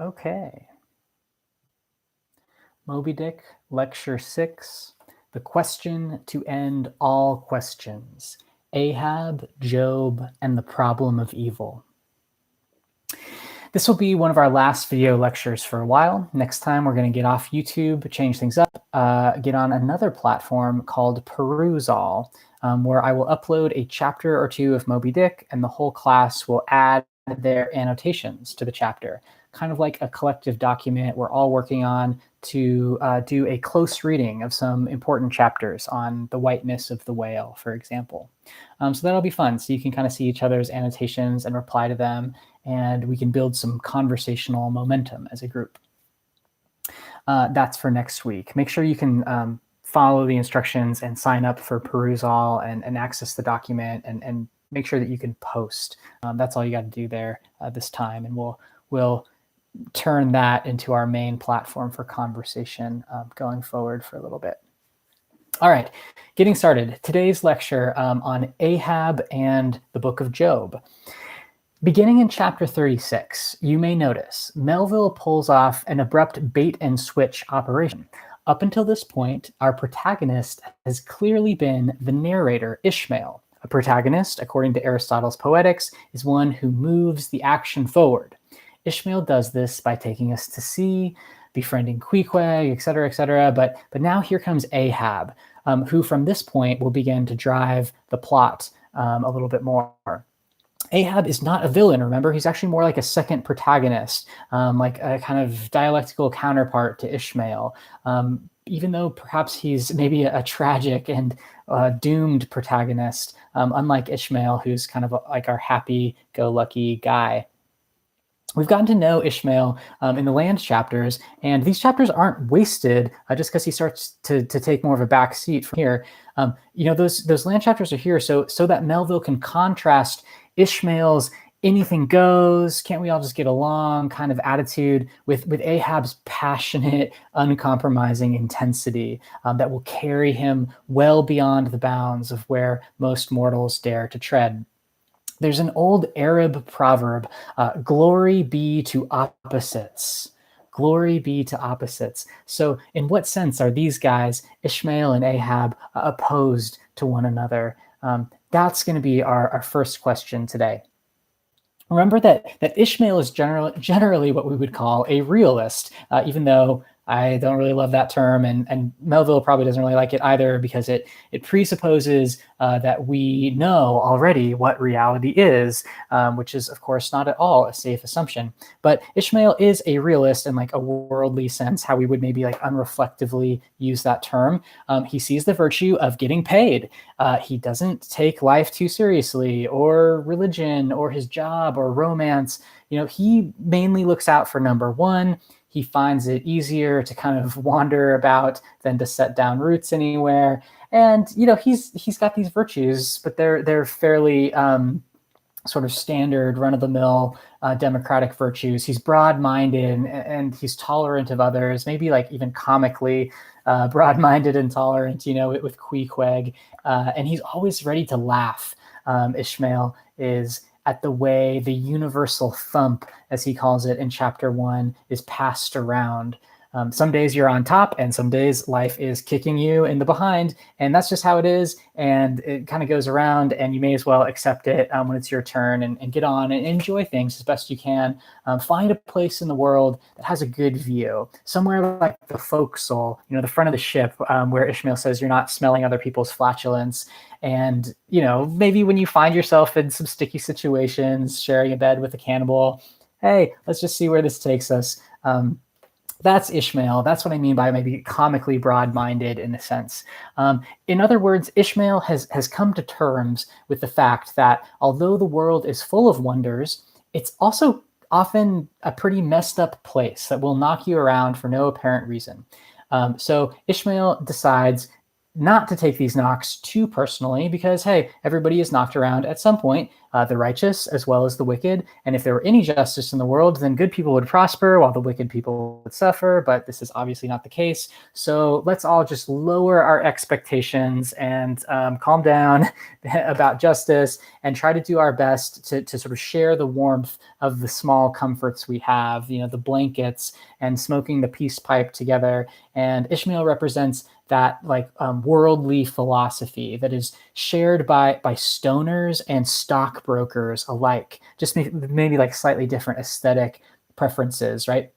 Okay. Moby-Dick, Lecture 6, The Question to End All Questions, Ahab, Job, and the Problem of Evil. This will be one of our last video lectures for a while. Next time, we're going to get off YouTube, change things up, get on another platform called Perusall, where I will upload a chapter or two of Moby-Dick, and the whole class will add their annotations to the chapter, kind of like a collective document we're all working on to do a close reading of some important chapters on the whiteness of the whale, for example. So that'll be fun. So you can kind of see each other's annotations and reply to them, and we can build some conversational momentum as a group. That's for next week. Make sure you can follow the instructions and sign up for Perusall and access the document and make sure that you can post. That's all you got to do there this time, and we'll turn that into our main platform for conversation going forward for a little bit. All right, getting started. Today's lecture on Ahab and the book of Job. Beginning in chapter 36, you may notice Melville pulls off an abrupt bait and switch operation. Up until this point, our protagonist has clearly been the narrator, Ishmael. A protagonist, according to Aristotle's Poetics, is one who moves the action forward. Ishmael does this by taking us to sea, befriending Queequeg, etc., but now here comes Ahab, who from this point will begin to drive the plot a little bit more. Ahab is not a villain, remember? He's actually more like a second protagonist, like a kind of dialectical counterpart to Ishmael. Even though perhaps he's maybe a tragic and doomed protagonist, unlike Ishmael, who's kind of like our happy-go-lucky guy. We've gotten to know Ishmael in the land chapters, and these chapters aren't wasted just because he starts to take more of a back seat from here. Those land chapters are here so that Melville can contrast Ishmael's anything goes, can't we all just get along kind of attitude with Ahab's passionate, uncompromising intensity that will carry him well beyond the bounds of where most mortals dare to tread. There's an old Arab proverb, glory be to opposites. Glory be to opposites. So in what sense are these guys, Ishmael and Ahab, opposed to one another? That's going to be our first question today. Remember that Ishmael is generally what we would call a realist, even though I don't really love that term, and Melville probably doesn't really like it either because it presupposes that we know already what reality is, which is, of course, not at all a safe assumption. But Ishmael is a realist in like a worldly sense, how we would maybe like unreflectively use that term. He sees the virtue of getting paid. He doesn't take life too seriously, or religion, or his job, or romance. He mainly looks out for number one. He finds it easier to kind of wander about than to set down roots anywhere. And, he's got these virtues, but they're fairly sort of standard run-of-the-mill democratic virtues. He's broad-minded and he's tolerant of others, maybe like even comically broad-minded and tolerant, with Queequeg. And he's always ready to laugh. Ishmael is at the way the universal thump, as he calls it in chapter 1, is passed around. Some days you're on top, and some days life is kicking you in the behind, and that's just how it is, and it kind of goes around, and you may as well accept it when it's your turn and get on and enjoy things as best you can. Find a place in the world that has a good view, somewhere like the forecastle, the front of the ship, where Ishmael says you're not smelling other people's flatulence. And, maybe when you find yourself in some sticky situations, sharing a bed with a cannibal, hey, let's just see where this takes us. That's Ishmael. That's what I mean by maybe comically broad-minded in a sense. In other words, Ishmael has come to terms with the fact that although the world is full of wonders, it's also often a pretty messed up place that will knock you around for no apparent reason. So Ishmael decides not to take these knocks too personally because, hey, everybody is knocked around at some point, the righteous as well as the wicked. And if there were any justice in the world, then good people would prosper while the wicked people would suffer. But this is obviously not the case. So let's all just lower our expectations and calm down about justice and try to do our best to sort of share the warmth of the small comforts we have, the blankets and smoking the peace pipe together. And Ishmael represents that worldly philosophy that is shared by stoners and stockbrokers alike, just maybe like slightly different aesthetic preferences, right?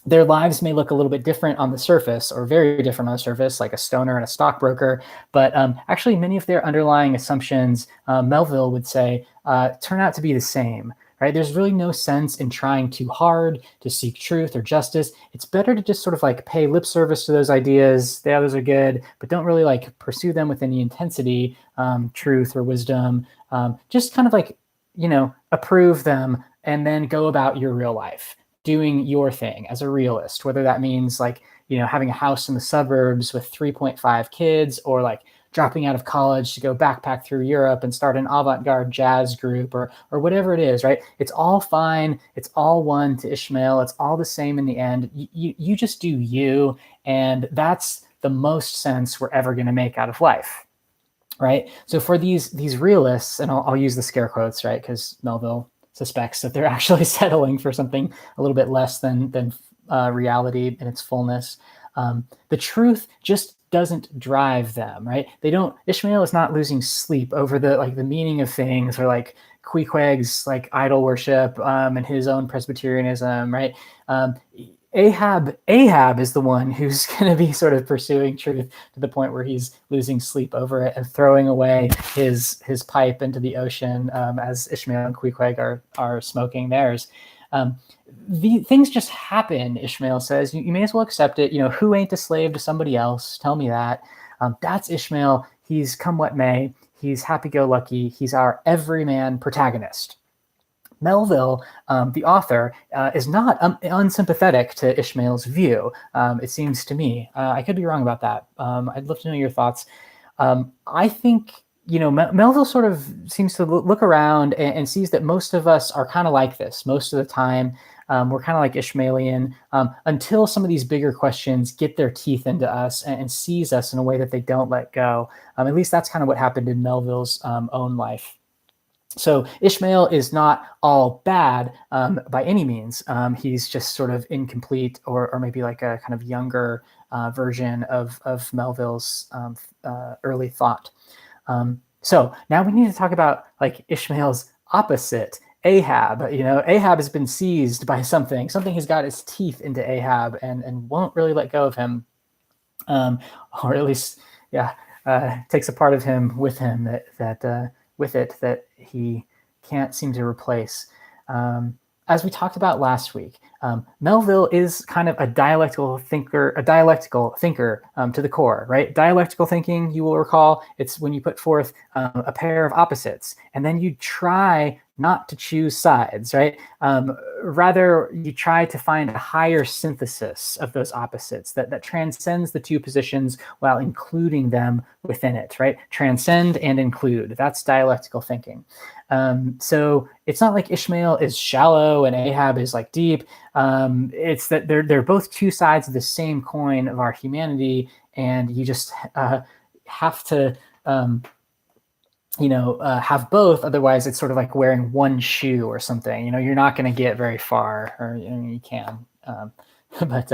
Their lives may look a little bit different on the surface, or very different on the surface, like a stoner and a stockbroker. But actually, many of their underlying assumptions, Melville would say, turn out to be the same. Right? There's really no sense in trying too hard to seek truth or justice. It's better to just sort of like pay lip service to those ideas. Yeah, those are good, but don't really like pursue them with any intensity, truth or wisdom. Just kind of like, approve them and then go about your real life, doing your thing as a realist, whether that means like, having a house in the suburbs with 3.5 kids, or like dropping out of college to go backpack through Europe and start an avant-garde jazz group, or whatever it is, right? It's all fine. It's all one to Ishmael. It's all the same in the end. You just do you, and that's the most sense we're ever going to make out of life, right? So for these realists, and I'll use the scare quotes, right? Because Melville suspects that they're actually settling for something a little bit less than reality in its fullness. The truth just doesn't drive them, right? Ishmael is not losing sleep over the meaning of things, or like Queequeg's like idol worship and his own Presbyterianism, right? Ahab is the one who's going to be sort of pursuing truth to the point where he's losing sleep over it and throwing away his pipe into the ocean as Ishmael and Queequeg are smoking theirs. The things just happen, Ishmael says. You may as well accept it. Who ain't a slave to somebody else? Tell me that. That's Ishmael. He's come what may. He's happy-go-lucky. He's our everyman protagonist. Melville, the author, is not unsympathetic to Ishmael's view, it seems to me. I could be wrong about that. I'd love to know your thoughts. I think, Melville sort of seems to look around and sees that most of us are kind of like this most of the time. We're kind of like Ishmaelian until some of these bigger questions get their teeth into us and seize us in a way that they don't let go. At least that's kind of what happened in Melville's own life. So Ishmael is not all bad by any means. He's just sort of incomplete, or maybe like a kind of younger version of Melville's early thought. So now we need to talk about like Ishmael's opposite, Ahab. Ahab has been seized by something. Something has got its teeth into Ahab and won't really let go of him, or at least, takes a part of him with him that he can't seem to replace. As we talked about last week, Melville is kind of a dialectical thinker to the core, right? Dialectical thinking, you will recall, it's when you put forth a pair of opposites, and then you try not to choose sides, right? Rather, you try to find a higher synthesis of those opposites that transcends the two positions while including them within it, right? Transcend and include. That's dialectical thinking. So it's not like Ishmael is shallow and Ahab is like deep. It's that they're both two sides of the same coin of our humanity, and you just have to have both. Otherwise, it's sort of like wearing one shoe or something. You're not going to get very far, or you can, but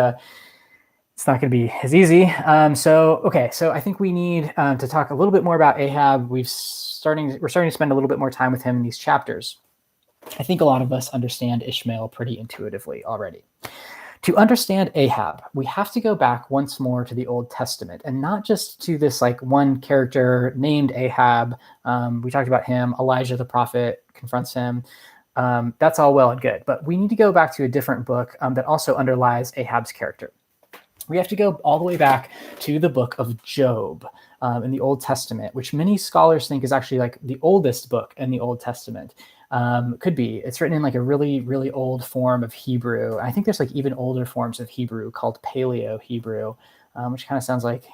it's not going to be as easy. So I think we need to talk a little bit more about Ahab. We're starting to spend a little bit more time with him in these chapters. I think a lot of us understand Ishmael pretty intuitively already. To understand Ahab, we have to go back once more to the Old Testament, and not just to this like one character named Ahab. We talked about him. Elijah the prophet confronts him. That's all well and good, but we need to go back to a different book that also underlies Ahab's character. We have to go all the way back to the book of Job in the Old Testament, which many scholars think is actually like the oldest book in the Old Testament. Could be. It's written in like a really, really old form of Hebrew. I think there's like even older forms of Hebrew called Paleo Hebrew, which kind of sounds like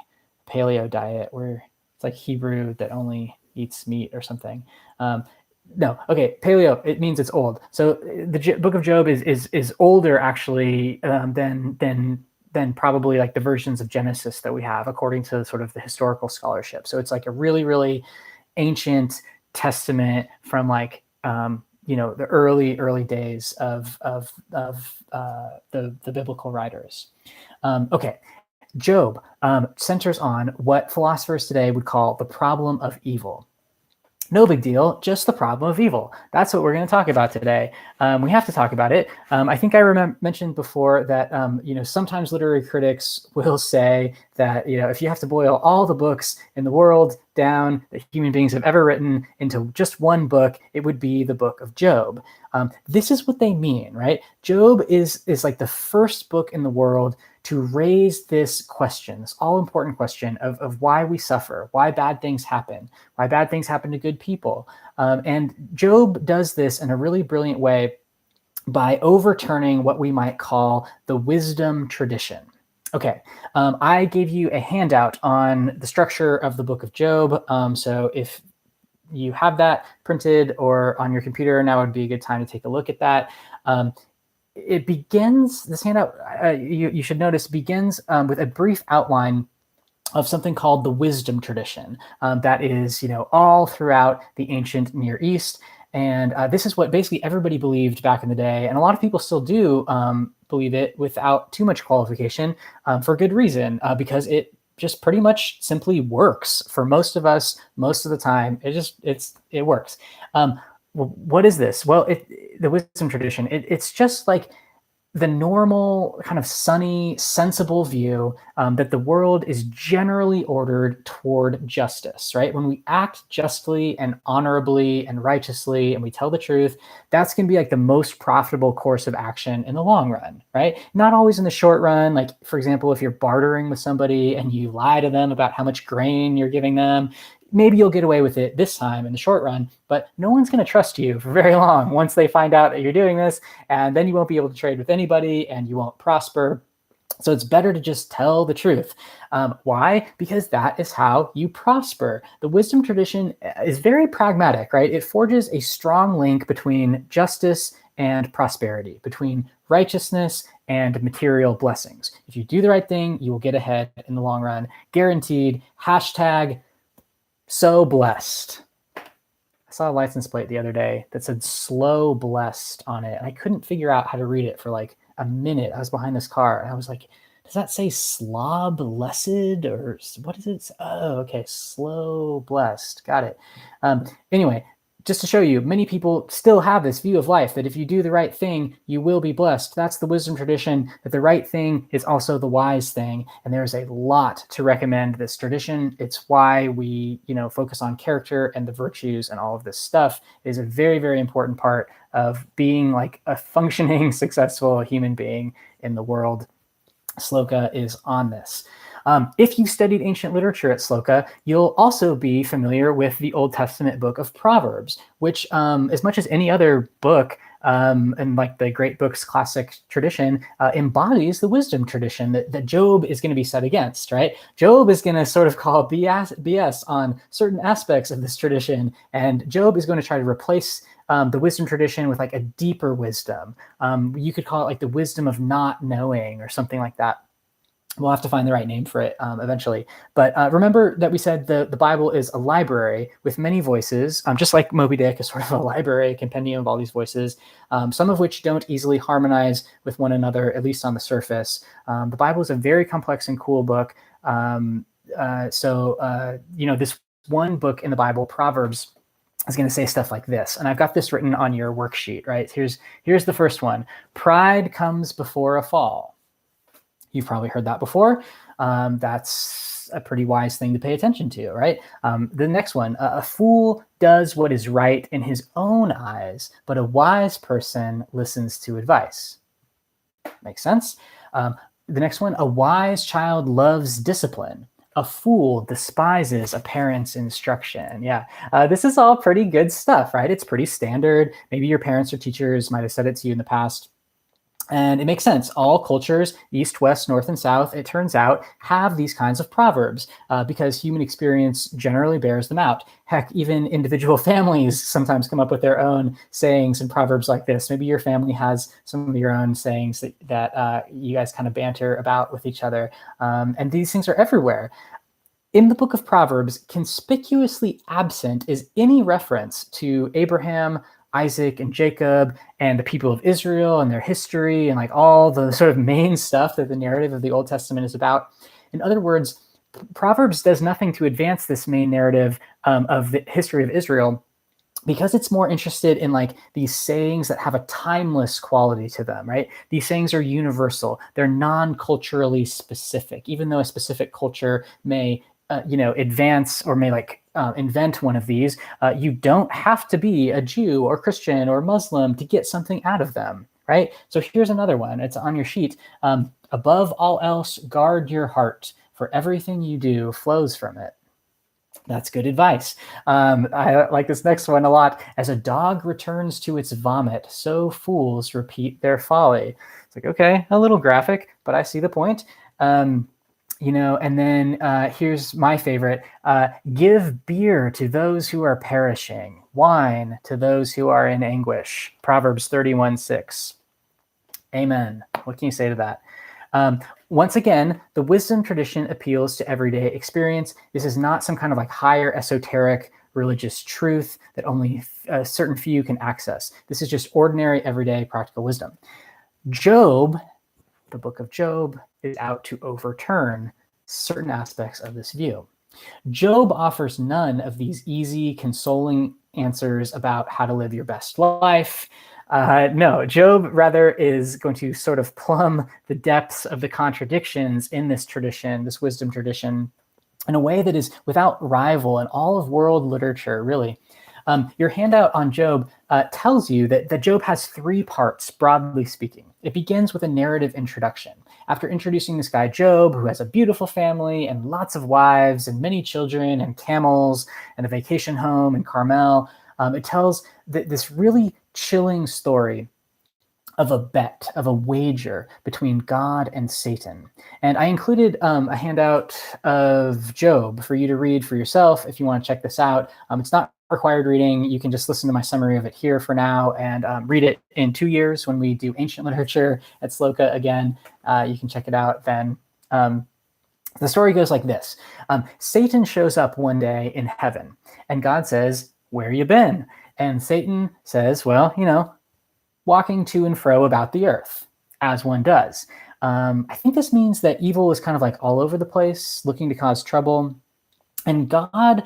paleo diet, where it's like Hebrew that only eats meat or something. No, okay, paleo. It means it's old. So the Book of Job is older actually than probably like the versions of Genesis that we have, according to sort of the historical scholarship. So it's like a really really ancient testament from like the early days of the biblical writers. Okay, Job centers on what philosophers today would call the problem of evil. No big deal, just the problem of evil. That's what we're going to talk about today. We have to talk about it. I think I mentioned before that sometimes literary critics will say that if you have to boil all the books in the world down that human beings have ever written into just one book, it would be the book of Job. This is what they mean, right? Job is like the first book in the world to raise this question, this all-important question of why we suffer, why bad things happen to good people. And Job does this in a really brilliant way by overturning what we might call the wisdom tradition. Okay, I gave you a handout on the structure of the book of Job. So if you have that printed or on your computer, now would be a good time to take a look at that. It begins, this handout, you should notice, begins with a brief outline of something called the wisdom tradition that is, all throughout the ancient Near East. And this is what basically everybody believed back in the day. And a lot of people still do believe it without too much qualification for good reason, because it just pretty much simply works for most of us most of the time. It works. What is this? Well, the wisdom tradition, it's just like the normal kind of sunny, sensible view that the world is generally ordered toward justice, right? When we act justly and honorably and righteously and we tell the truth, that's going to be like the most profitable course of action in the long run, right? Not always in the short run. Like, for example, if you're bartering with somebody and you lie to them about how much grain you're giving them, maybe you'll get away with it this time in the short run, but no one's going to trust you for very long once they find out that you're doing this, and then you won't be able to trade with anybody and you won't prosper. So it's better to just tell the truth. Why? Because that is how you prosper. The wisdom tradition is very pragmatic, right? It forges a strong link between justice and prosperity, between righteousness and material blessings. If you do the right thing, you will get ahead in the long run. Guaranteed. Hashtag so blessed. I saw a license plate the other day that said slow blessed on it. And I couldn't figure out how to read it for like a minute. I was behind this car and I was like, does that say slob blessed or what is it? Oh, okay. Slow blessed. Got it. Anyway, just to show you, many people still have this view of life that if you do the right thing, you will be blessed. That's the wisdom tradition, that the right thing is also the wise thing. And there's a lot to recommend this tradition. It's why we, focus on character and the virtues and all of this stuff. It is a very, very important part of being like a functioning, successful human being in the world. Sloka is on this. If you studied ancient literature at Sloka, you'll also be familiar with the Old Testament book of Proverbs, which, as much as any other book and like the great books classic tradition, embodies the wisdom tradition that Job is going to be set against, right? Job is going to sort of call BS on certain aspects of this tradition, and Job is going to try to replace the wisdom tradition with like a deeper wisdom. You could call it like the wisdom of not knowing or something like that. We'll have to find the right name for it eventually. But remember that we said the Bible is a library with many voices, just like Moby-Dick is sort of a library, a compendium of all these voices, some of which don't easily harmonize with one another, at least on the surface. The Bible is a very complex and cool book. This one book in the Bible, Proverbs, is going to say stuff like this. And I've got this written on your worksheet, right? Here's the first one. Pride comes before a fall. You've probably heard that before. That's a pretty wise thing to pay attention to, right? The next one, a fool does what is right in his own eyes, but a wise person listens to advice. Makes sense? The next one, a wise child loves discipline. A fool despises a parent's instruction. Yeah, this is all pretty good stuff, right? It's pretty standard. Maybe your parents or teachers might have said it to you in the past. And it makes sense. All cultures, east, west, north, and south, it turns out, have these kinds of proverbs because human experience generally bears them out. Heck, even individual families sometimes come up with their own sayings and proverbs like this. Maybe your family has some of your own sayings that you guys kind of banter about with each other. And these things are everywhere. In the book of Proverbs, conspicuously absent is any reference to Abraham, Isaac, and Jacob, and the people of Israel and their history, and like all the sort of main stuff that the narrative of the Old Testament is about. In other words, Proverbs does nothing to advance this main narrative of the history of Israel, because it's more interested in like these sayings that have a timeless quality to them, right? These sayings are universal. They're non-culturally specific, even though a specific culture may advance or may invent one of these. You don't have to be a Jew or Christian or Muslim to get something out of them, right? So here's another one. It's on your sheet. Above all else, guard your heart, for everything you do flows from it. That's good advice. I like this next one a lot. As a dog returns to its vomit, so fools repeat their folly. It's like, okay, a little graphic, but I see the point. And then here's my favorite. Give beer to those who are perishing, wine to those who are in anguish. Proverbs 31:6. Amen. What can you say to that? Once again, the wisdom tradition appeals to everyday experience. This is not some kind of like higher esoteric religious truth that only a certain few can access. This is just ordinary, everyday, practical wisdom. Job, the book of Job, is out to overturn certain aspects of this view. Job offers none of these easy, consoling answers about how to live your best life. No, Job rather is going to sort of plumb the depths of the contradictions in this tradition, this wisdom tradition, in a way that is without rival in all of world literature, really. Your handout on Job tells you that Job has three parts, broadly speaking. It begins with a narrative introduction. After introducing this guy, Job, who has a beautiful family and lots of wives and many children and camels and a vacation home in Carmel, it tells this really chilling story of a bet, of a wager between God and Satan. And I included a handout of Job for you to read for yourself if you want to check this out. It's not required reading. You can just listen to my summary of it here for now and read it in 2 years when we do ancient literature at SLOCA again. You can check it out then. The story goes like this. Satan shows up one day in heaven and God says, "Where you been?" And Satan says, well, walking to and fro about the earth, as one does. I think this means that evil is kind of like all over the place, looking to cause trouble. And God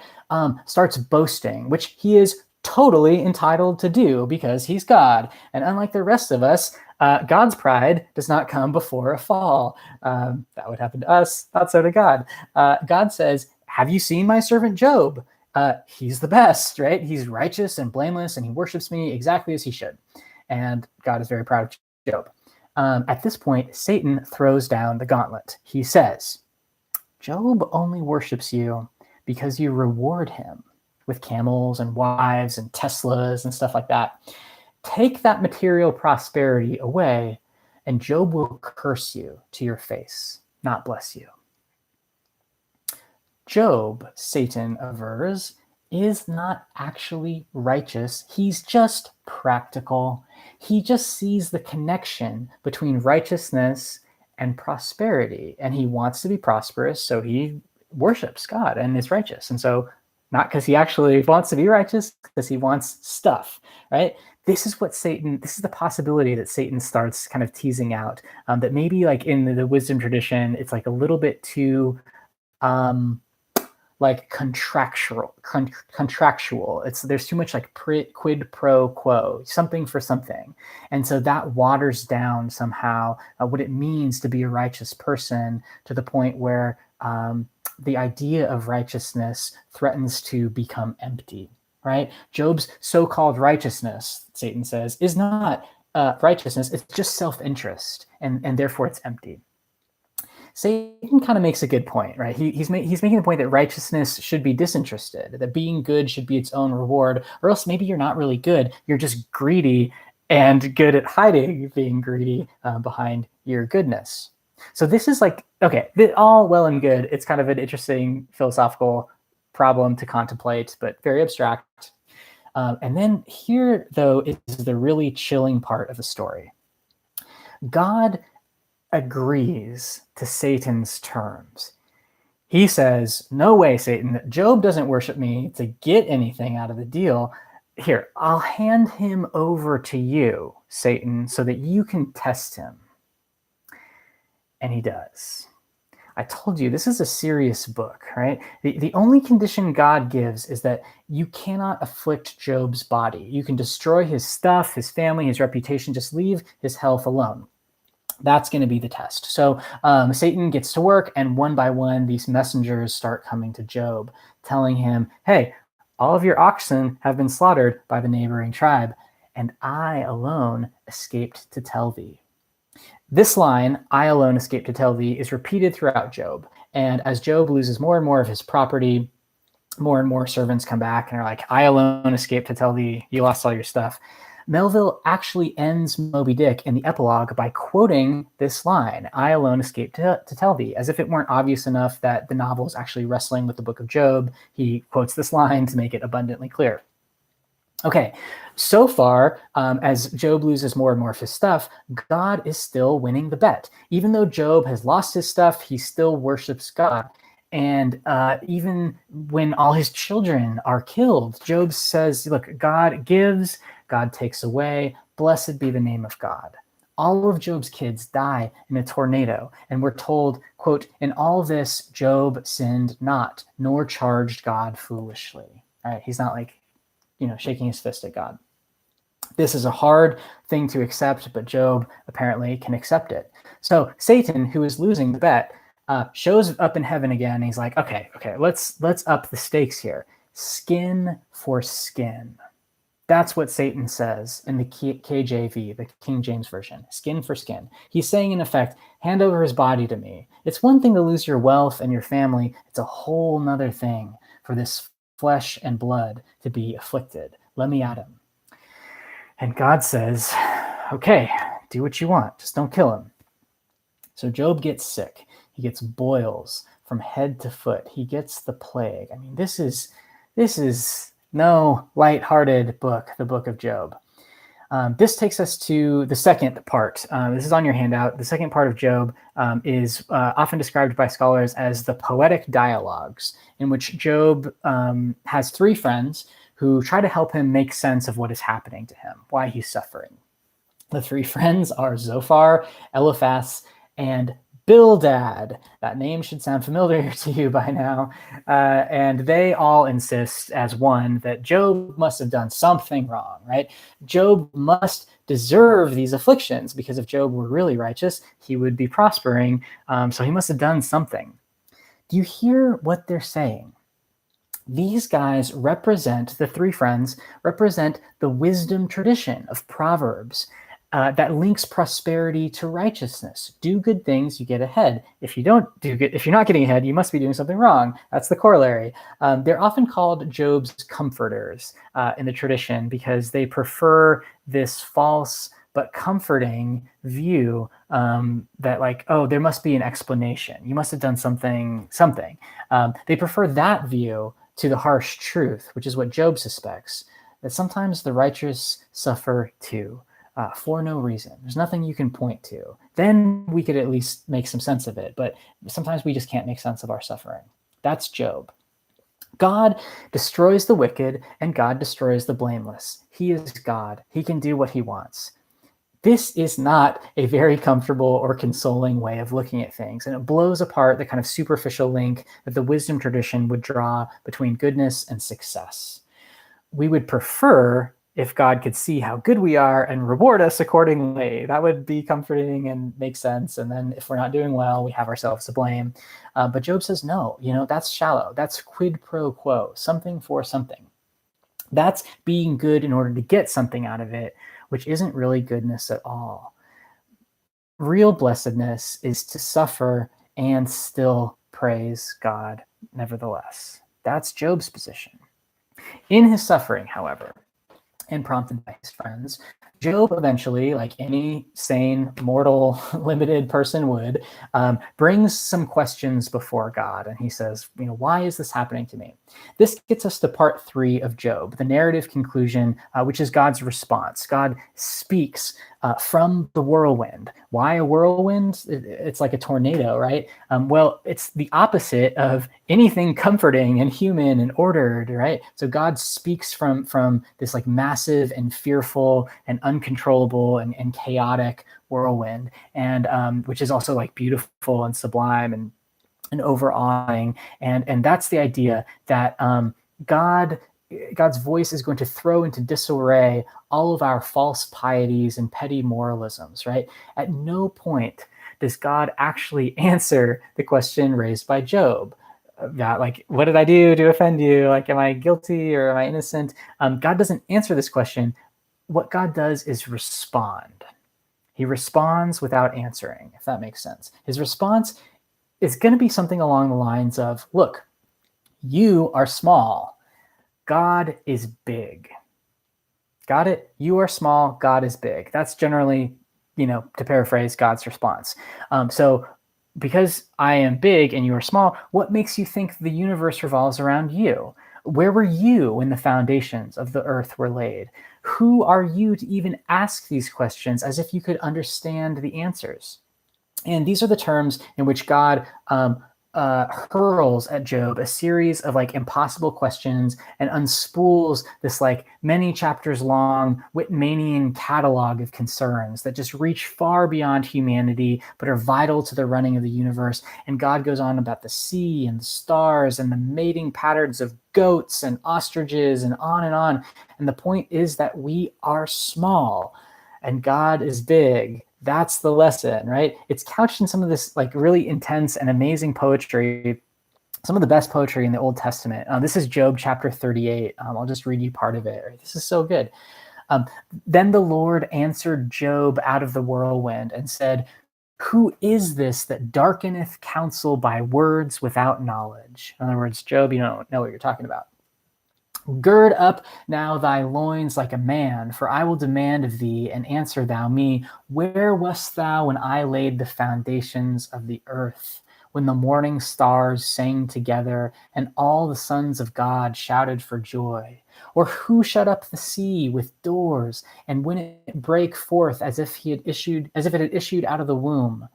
starts boasting, which he is totally entitled to do because he's God. And unlike the rest of us, God's pride does not come before a fall. That would happen to us, not so to God. God says, "Have you seen my servant Job? He's the best, right? He's righteous and blameless, and he worships me exactly as he should." And God is very proud of Job. At this point, Satan throws down the gauntlet. He says, "Job only worships you because you reward him with camels and wives and Teslas and stuff like that. Take that material prosperity away, and Job will curse you to your face, not bless you." Job, Satan avers, is not actually righteous. He's just practical. He just sees the connection between righteousness and prosperity, and he wants to be prosperous, so he worships God and is righteous. And so not because he actually wants to be righteous, because he wants stuff, right? This is the possibility that Satan starts kind of teasing out, that maybe like in the wisdom tradition, it's like a little bit too like contractual. There's too much like quid pro quo, something for something. And so that waters down somehow what it means to be a righteous person, to the point where the idea of righteousness threatens to become empty, right? Job's so-called righteousness, Satan says, is not righteousness. It's just self-interest, and therefore it's empty. Satan kind of makes a good point, right? He's making the point that righteousness should be disinterested, that being good should be its own reward, or else maybe you're not really good. You're just greedy and good at hiding being greedy behind your goodness. So this is like, okay, all well and good. It's kind of an interesting philosophical problem to contemplate, but very abstract. And then here, though, is the really chilling part of the story. God agrees to Satan's terms. He says, no way, Satan. Job doesn't worship me to get anything out of the deal. Here, I'll hand him over to you, Satan, so that you can test him. And he does. I told you, this is a serious book, right? The only condition God gives is that you cannot afflict Job's body. You can destroy his stuff, his family, his reputation, just leave his health alone. That's going to be the test. So Satan gets to work, and one by one, these messengers start coming to Job, telling him, hey, all of your oxen have been slaughtered by the neighboring tribe, and I alone escaped to tell thee. This line, I alone escaped to tell thee, is repeated throughout Job. And as Job loses more and more of his property, more and more servants come back and are like, I alone escaped to tell thee, you lost all your stuff. Melville actually ends Moby-Dick in the epilogue by quoting this line, I alone escaped to tell thee, as if it weren't obvious enough that the novel is actually wrestling with the book of Job. He quotes this line to make it abundantly clear. Okay, so far, as Job loses more and more of his stuff, God is still winning the bet. Even though Job has lost his stuff, he still worships God. And even when all his children are killed, Job says, look, God gives, God takes away, blessed be the name of God. All of Job's kids die in a tornado, and we're told, quote, in all this, Job sinned not, nor charged God foolishly. All right, he's not like, shaking his fist at God. This is a hard thing to accept, but Job apparently can accept it. So Satan, who is losing the bet, shows up in heaven again. And he's like, okay, let's up the stakes here. Skin for skin. That's what Satan says in the KJV, the King James Version, skin for skin. He's saying, in effect, hand over his body to me. It's one thing to lose your wealth and your family. It's a whole nother thing for this flesh and blood to be afflicted. Let me at him. And God says, okay, do what you want. Just don't kill him. So Job gets sick. He gets boils from head to foot. He gets the plague. I mean, this is no lighthearted book, the book of Job. This takes us to the second part. This is on your handout. The second part of Job is often described by scholars as the poetic dialogues, in which Job has three friends who try to help him make sense of what is happening to him, why he's suffering. The three friends are Zophar, Eliphaz, and Bildad. That name should sound familiar to you by now. And they all insist as one that Job must have done something wrong, right? Job must deserve these afflictions, because if Job were really righteous, he would be prospering. So he must have done something. Do you hear what they're saying? These guys the three friends represent the wisdom tradition of Proverbs. That links prosperity to righteousness. Do good things, you get ahead. If you're not getting ahead, you must be doing something wrong. That's the corollary. They're often called Job's comforters in the tradition, because they prefer this false but comforting view that, like, oh, there must be an explanation. You must have done something. They prefer that view to the harsh truth, which is what Job suspects, that sometimes the righteous suffer too. For no reason. There's nothing you can point to. Then we could at least make some sense of it, but sometimes we just can't make sense of our suffering. That's Job. God destroys the wicked, and God destroys the blameless. He is God. He can do what he wants. This is not a very comfortable or consoling way of looking at things, and it blows apart the kind of superficial link that the wisdom tradition would draw between goodness and success. We would prefer if God could see how good we are and reward us accordingly. That would be comforting and make sense. And then if we're not doing well, we have ourselves to blame. But Job says, no, that's shallow. That's quid pro quo, something for something. That's being good in order to get something out of it, which isn't really goodness at all. Real blessedness is to suffer and still praise God nevertheless. That's Job's position. In his suffering, however, and prompted by his friends, Job eventually, like any sane, mortal, limited person would, brings some questions before God. And he says, why is this happening to me? This gets us to part 3 of Job, the narrative conclusion, which is God's response. God speaks from the whirlwind. Why a whirlwind? It's like a tornado, right? Well, it's the opposite of anything comforting and human and ordered, right? So God speaks from this like massive and fearful and uncontrollable and chaotic whirlwind, and which is also like beautiful and sublime and overawing. And that's the idea that God's voice is going to throw into disarray all of our false pieties and petty moralisms, right? At no point does God actually answer the question raised by Job. About like, what did I do to offend you? Like, am I guilty or am I innocent? God doesn't answer this question. What God does is respond. He responds without answering, if that makes sense. His response is going to be something along the lines of, look, you are small. God is big. Got it? You are small. God is big. That's generally, to paraphrase God's response. So because I am big and you are small, what makes you think the universe revolves around you? Where were you when the foundations of the earth were laid? Who are you to even ask these questions as if you could understand the answers? And these are the terms in which God hurls at Job a series of like impossible questions and unspools this like many chapters long Whitmanian catalog of concerns that just reach far beyond humanity but are vital to the running of the universe. And God goes on about the sea and the stars and the mating patterns of goats and ostriches and on and on. And the point is that we are small and God is big. That's the lesson, right? It's couched in some of this like really intense and amazing poetry, some of the best poetry in the Old Testament. This is Job chapter 38. I'll just read you part of it. This is so good. Then the Lord answered Job out of the whirlwind and said, who is this that darkeneth counsel by words without knowledge? In other words, Job, you don't know what you're talking about. Gird up now thy loins like a man, for I will demand of thee, and answer thou me. Where wast thou when I laid the foundations of the earth, when the morning stars sang together, and all the sons of God shouted for joy? Or who shut up the sea with doors, and when it brake forth as if it had issued out of the womb?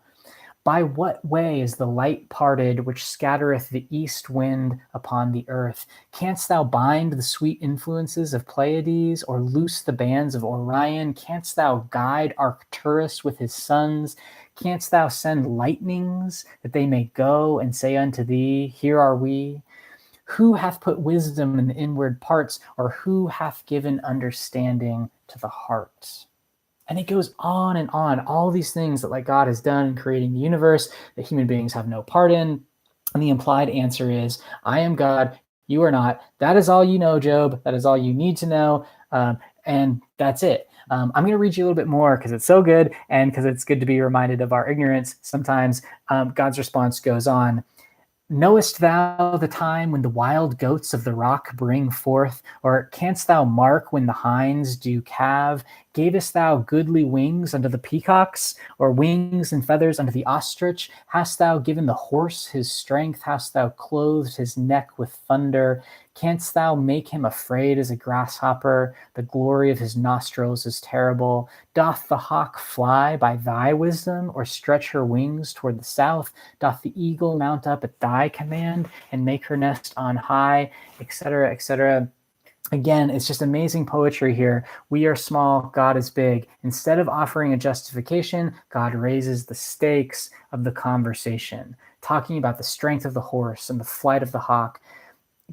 By what way is the light parted, which scattereth the east wind upon the earth? Canst thou bind the sweet influences of Pleiades, or loose the bands of Orion? Canst thou guide Arcturus with his sons? Canst thou send lightnings, that they may go and say unto thee, here are we? Who hath put wisdom in the inward parts, or who hath given understanding to the heart? And it goes on and on, all these things that like God has done in creating the universe that human beings have no part in. And the implied answer is, I am God, you are not. That is all you know, Job. That is all you need to know. And that's it. I'm going to read you a little bit more because it's so good and because it's good to be reminded of our ignorance. Sometimes God's response goes on. Knowest thou the time when the wild goats of the rock bring forth? Or canst thou mark when the hinds do calve? Gavest thou goodly wings unto the peacocks, or wings and feathers unto the ostrich? Hast thou given the horse his strength? Hast thou clothed his neck with thunder? Canst thou make him afraid as a grasshopper? The glory of his nostrils is terrible. Doth the hawk fly by thy wisdom, or stretch her wings toward the south? Doth the eagle mount up at thy command, and make her nest on high, etc., etc.? Again, it's just amazing poetry here. We are small, God is big. Instead of offering a justification, God raises the stakes of the conversation, talking about the strength of the horse and the flight of the hawk.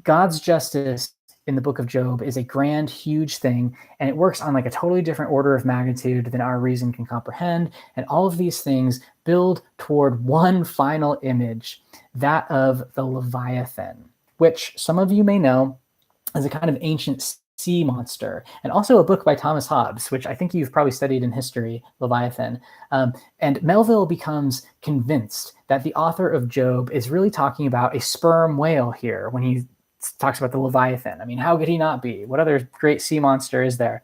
God's justice in the book of Job is a grand, huge thing, and it works on like a totally different order of magnitude than our reason can comprehend. And all of these things build toward one final image, that of the Leviathan, which some of you may know as a kind of ancient sea monster, and also a book by Thomas Hobbes, which I think you've probably studied in history, Leviathan. And Melville becomes convinced that the author of Job is really talking about a sperm whale here when he talks about the Leviathan. I mean, how could he not be? What other great sea monster is there?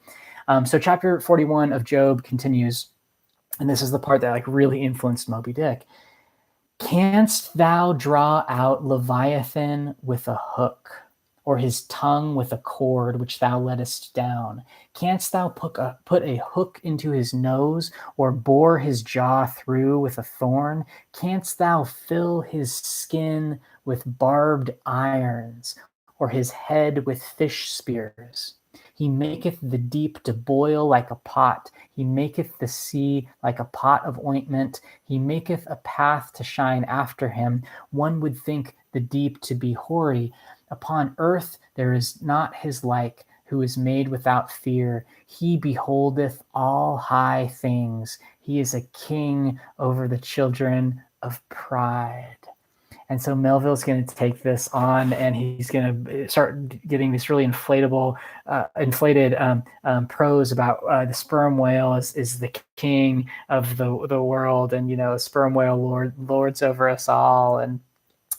So chapter 41 of Job continues, and this is the part that like really influenced Moby-Dick. Canst thou draw out Leviathan with a hook, or his tongue with a cord which thou lettest down? Canst thou put a hook into his nose, or bore his jaw through with a thorn? Canst thou fill his skin with barbed irons, or his head with fish spears? He maketh the deep to boil like a pot. He maketh the sea like a pot of ointment. He maketh a path to shine after him. One would think the deep to be hoary. Upon earth there is not his like, who is made without fear. He beholdeth all high things. He is a king over the children of pride. And so Melville's going to take this on, and he's going to start getting this really inflated prose about the sperm whale is the king of the world, and sperm whale lords over us all, and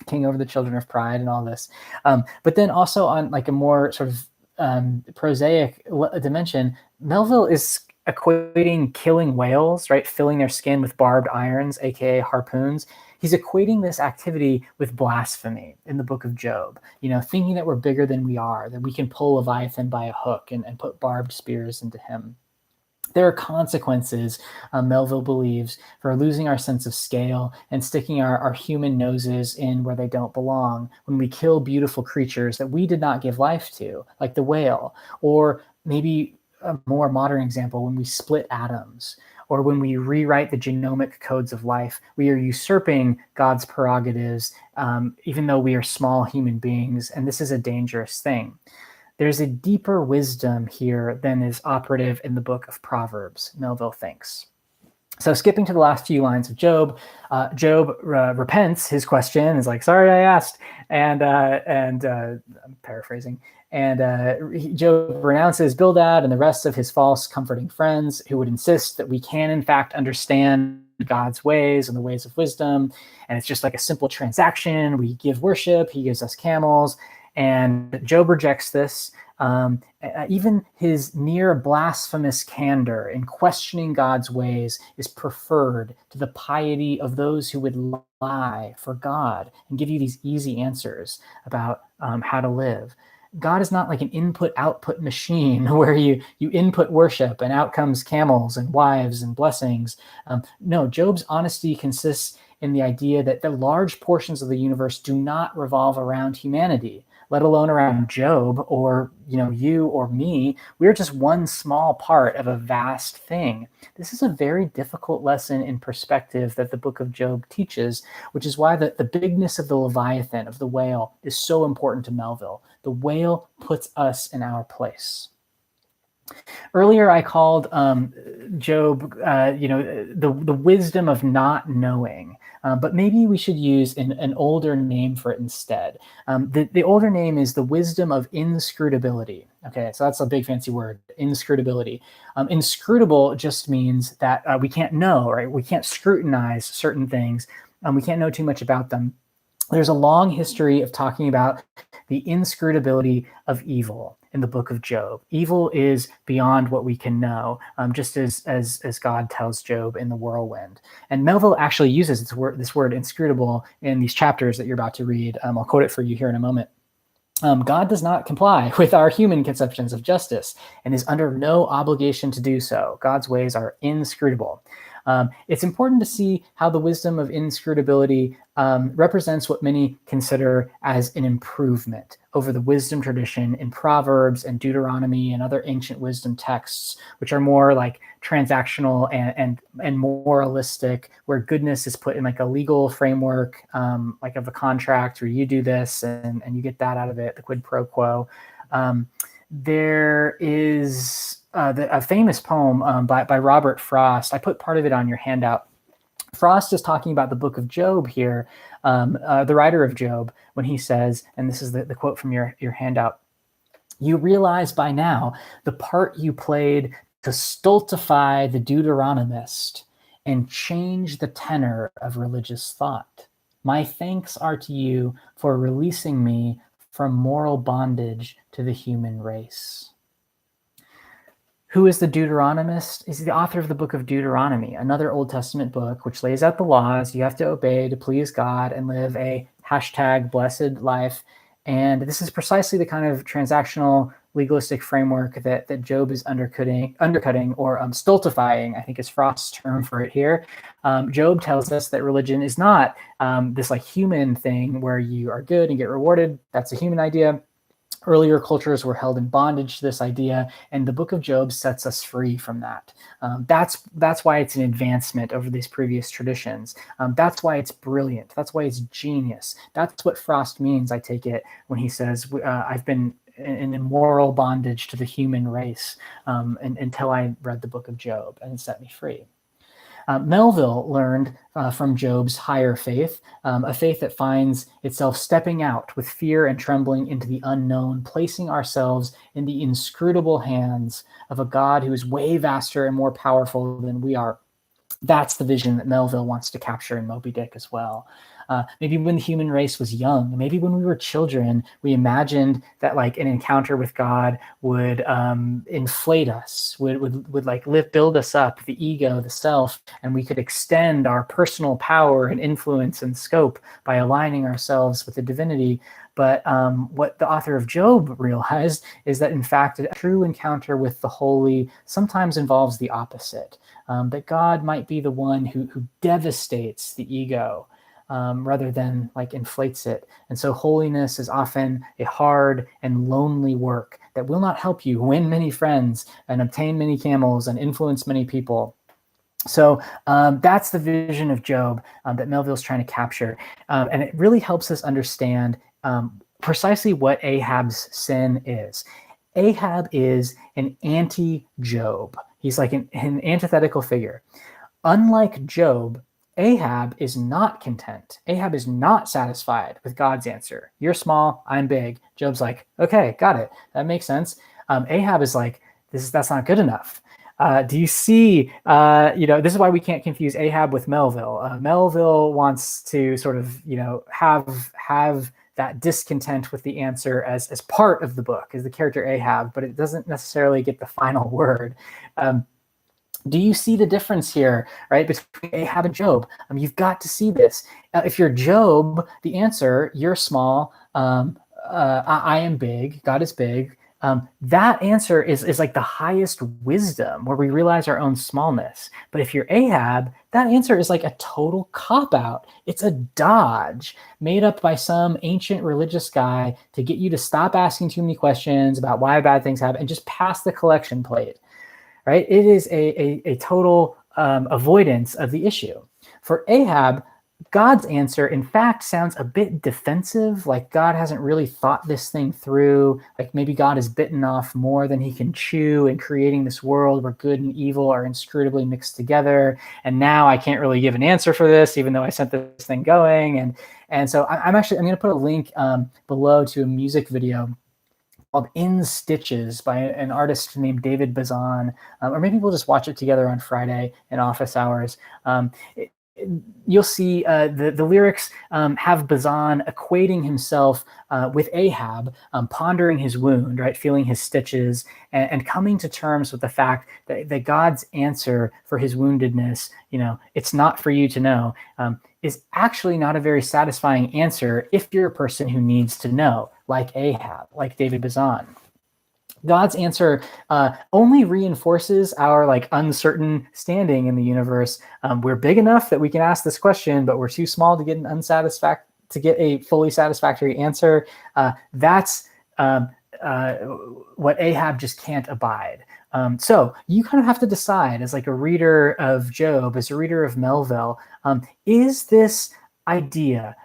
king over the children of pride, and all this. But then also on like a more sort of prosaic dimension, Melville is equating killing whales, right, filling their skin with barbed irons, aka harpoons. He's equating this activity with blasphemy in the book of Job, thinking that we're bigger than we are, that we can pull Leviathan by a hook and put barbed spears into him. There are consequences, Melville believes, for losing our sense of scale and sticking our human noses in where they don't belong when we kill beautiful creatures that we did not give life to, like the whale, or maybe a more modern example, when we split atoms, or when we rewrite the genomic codes of life. We are usurping God's prerogatives, even though we are small human beings, and this is a dangerous thing. There's a deeper wisdom here than is operative in the book of Proverbs, Melville thinks. So skipping to the last few lines of Job, Job repents his question, is like, sorry I asked, and I'm paraphrasing, and Job renounces Bildad and the rest of his false comforting friends who would insist that we can in fact understand God's ways and the ways of wisdom, and it's just like a simple transaction. We give worship, he gives us camels, and Job rejects this. Even his near blasphemous candor in questioning God's ways is preferred to the piety of those who would lie for God and give you these easy answers about how to live. God is not like an input-output machine where you input worship and out comes camels and wives and blessings. No, Job's honesty consists in the idea that the large portions of the universe do not revolve around humanity, let alone around Job or you or me. We're just one small part of a vast thing. This is a very difficult lesson in perspective that the book of Job teaches, which is why the bigness of the Leviathan, of the whale, is so important to Melville. The whale puts us in our place. Earlier, I called Job, the wisdom of not knowing, but maybe we should use an older name for it instead. The older name is the wisdom of inscrutability. Okay, so that's a big fancy word, inscrutability. Inscrutable just means that we can't know, right? We can't scrutinize certain things. We can't know too much about them. There's a long history of talking about the inscrutability of evil in the book of Job. Evil is beyond what we can know, just as God tells Job in the whirlwind. And Melville actually uses this word inscrutable in these chapters that you're about to read. I'll quote it for you here in a moment. God does not comply with our human conceptions of justice and is under no obligation to do so. God's ways are inscrutable. It's important to see how the wisdom of inscrutability represents what many consider as an improvement over the wisdom tradition in Proverbs and Deuteronomy and other ancient wisdom texts, which are more like transactional and moralistic, where goodness is put in like a legal framework, like of a contract, where you do this and you get that out of it, the quid pro quo. There is a famous poem by Robert Frost. I put part of it on your handout. Frost is talking about the book of Job here, the writer of Job, when he says, and this is the quote from your handout, "You realize by now the part you played to stultify the Deuteronomist and change the tenor of religious thought. My thanks are to you for releasing me from moral bondage to the human race. Who is the Deuteronomist? He's the author of the book of Deuteronomy, another Old Testament book which lays out the laws you have to obey to please God and live a #blessed life. And this is precisely the kind of transactional legalistic framework that Job is undercutting or stultifying, I think is Frost's term for it here. Job tells us that religion is not this like human thing where you are good and get rewarded. That's a human idea. Earlier cultures were held in bondage to this idea, and the book of Job sets us free from that. That's why it's an advancement over these previous traditions. That's why it's brilliant. That's why it's genius. That's what Frost means, I take it, when he says, I've been in immoral bondage to the human race until I read the book of Job, and it set me free. Melville learned from Job's higher faith, a faith that finds itself stepping out with fear and trembling into the unknown, placing ourselves in the inscrutable hands of a God who is way vaster and more powerful than we are. That's the vision that Melville wants to capture in Moby-Dick as well. Maybe when the human race was young, maybe when we were children, we imagined that like an encounter with God would inflate us, would like build us up, the ego, the self, and we could extend our personal power and influence and scope by aligning ourselves with the divinity. But what the author of Job realized is that, in fact, a true encounter with the holy sometimes involves the opposite, that God might be the one who devastates the ego rather than like inflates it. And so holiness is often a hard and lonely work that will not help you win many friends and obtain many camels and influence many people. So that's the vision of Job that Melville's trying to capture. And it really helps us understand precisely what Ahab's sin is. Ahab is an anti-Job. He's like an antithetical figure. Unlike Job, Ahab is not content. Ahab is not satisfied with God's answer. You're small, I'm big. Job's like, okay, got it. That makes sense. Ahab is like, that's not good enough. Do you see, this is why we can't confuse Ahab with Melville. Melville wants to sort of, have that discontent with the answer as part of the book, as the character Ahab, but it doesn't necessarily get the final word. Do you see the difference here, right, between Ahab and Job? You've got to see this. If you're Job, the answer, you're small, I am big, God is big. That answer is like the highest wisdom, where we realize our own smallness. But if you're Ahab, that answer is like a total cop-out. It's a dodge made up by some ancient religious guy to get you to stop asking too many questions about why bad things happen and just pass the collection plate. Right? It is a total avoidance of the issue. For Ahab, God's answer, in fact, sounds a bit defensive, like God hasn't really thought this thing through, like maybe God has bitten off more than he can chew in creating this world where good and evil are inscrutably mixed together, and now I can't really give an answer for this, even though I sent this thing going. And so I'm going to put a link below to a music video called In Stitches by an artist named David Bazan, or maybe we'll just watch it together on Friday in office hours. You'll see the lyrics have Bazan equating himself with Ahab, pondering his wound, right, feeling his stitches, and coming to terms with the fact that God's answer for his woundedness, it's not for you to know, is actually not a very satisfying answer if you're a person who needs to know, like Ahab, like David Bazan. God's answer only reinforces our like uncertain standing in the universe. We're big enough that we can ask this question, but we're too small to get a fully satisfactory answer. That's what Ahab just can't abide. So you kind of have to decide, as like a reader of Job, as a reader of Melville, is this idea,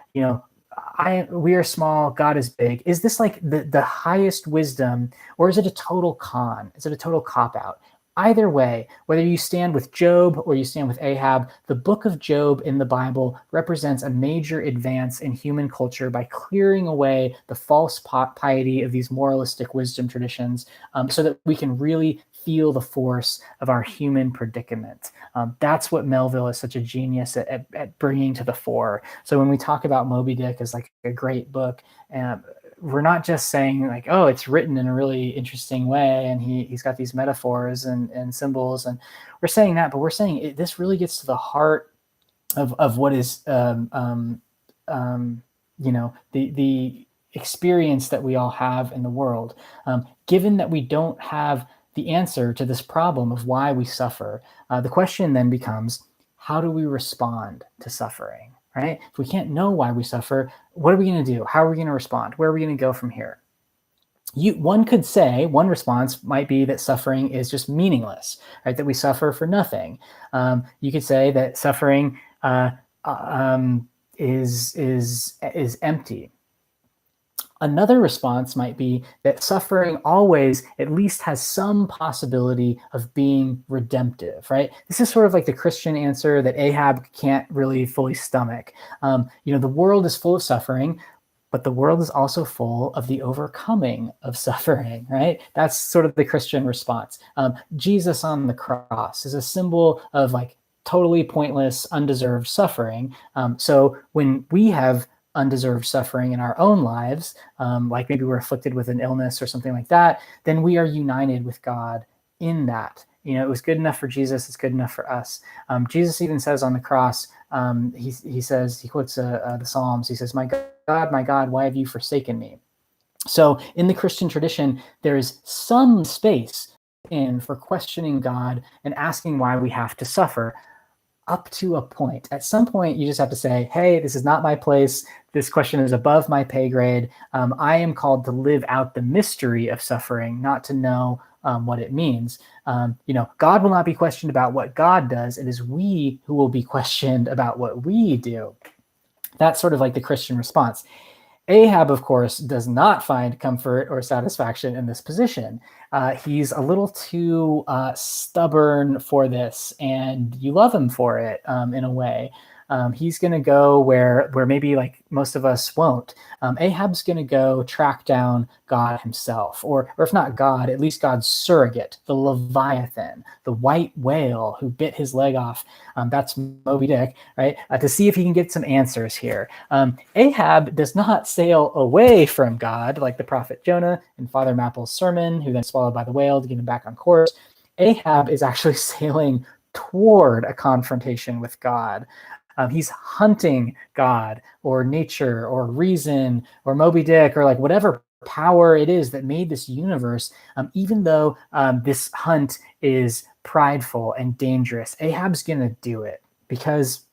we are small, God is big, is this like the highest wisdom, or is it a total con? Is it a total cop-out? Either way, whether you stand with Job or you stand with Ahab, the book of Job in the Bible represents a major advance in human culture by clearing away the false piety of these moralistic wisdom traditions, so that we can really feel the force of our human predicament. That's what Melville is such a genius at bringing to the fore. So when we talk about Moby-Dick as like a great book, we're not just saying like, oh, it's written in a really interesting way, and he's got these metaphors and symbols, and we're saying that, but we're saying this really gets to the heart of what is the experience that we all have in the world. Given that we don't have the answer to this problem of why we suffer, the question then becomes, how do we respond to suffering, right? If we can't know why we suffer, what are we going to do? How are we going to respond? Where are we going to go from here? One could say, one response might be that suffering is just meaningless, right? That we suffer for nothing. You could say that suffering is empty. Another response might be that suffering always at least has some possibility of being redemptive, right? This is sort of like the Christian answer that Ahab can't really fully stomach. The world is full of suffering, but the world is also full of the overcoming of suffering, right? That's sort of the Christian response. Jesus on the cross is a symbol of like totally pointless, undeserved suffering. So when we have undeserved suffering in our own lives, like maybe we're afflicted with an illness or something like that, then we are united with God in that. It was good enough for Jesus, it's good enough for us. Jesus even says on the cross, he quotes the Psalms, he says, my God, why have you forsaken me? So in the Christian tradition, there is some space for questioning God and asking why we have to suffer, up to a point. At some point, you just have to say, hey, this is not my place. This question is above my pay grade. I am called to live out the mystery of suffering, not to know what it means. God will not be questioned about what God does. It is we who will be questioned about what we do. That's sort of like the Christian response. Ahab, of course, does not find comfort or satisfaction in this position. He's a little too stubborn for this, and you love him for it in a way. He's going to go where maybe like most of us won't. Ahab's going to go track down God himself, or if not God, at least God's surrogate, the Leviathan, the white whale who bit his leg off. That's Moby-Dick, right? To see if he can get some answers here. Ahab does not sail away from God like the prophet Jonah in Father Mapple's sermon, who then swallowed by the whale to get him back on course. Ahab is actually sailing toward a confrontation with God. He's hunting God or nature or reason or Moby-Dick or like whatever power it is that made this universe, even though this hunt is prideful and dangerous. Ahab's going to do it because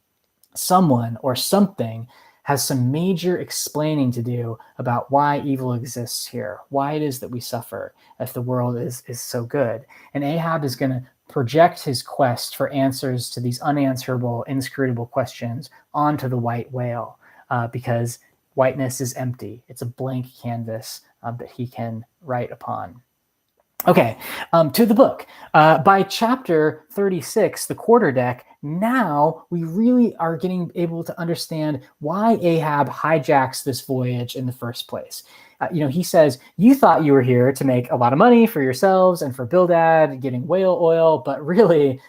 someone or something has some major explaining to do about why evil exists here, why it is that we suffer if the world is so good. And Ahab is going to project his quest for answers to these unanswerable, inscrutable questions onto the white whale, because whiteness is empty. It's a blank canvas that he can write upon. Okay, to the book. By chapter 36, the quarterdeck, now we really are getting able to understand why Ahab hijacks this voyage in the first place. He says, you thought you were here to make a lot of money for yourselves and for Bildad, getting whale oil, but really,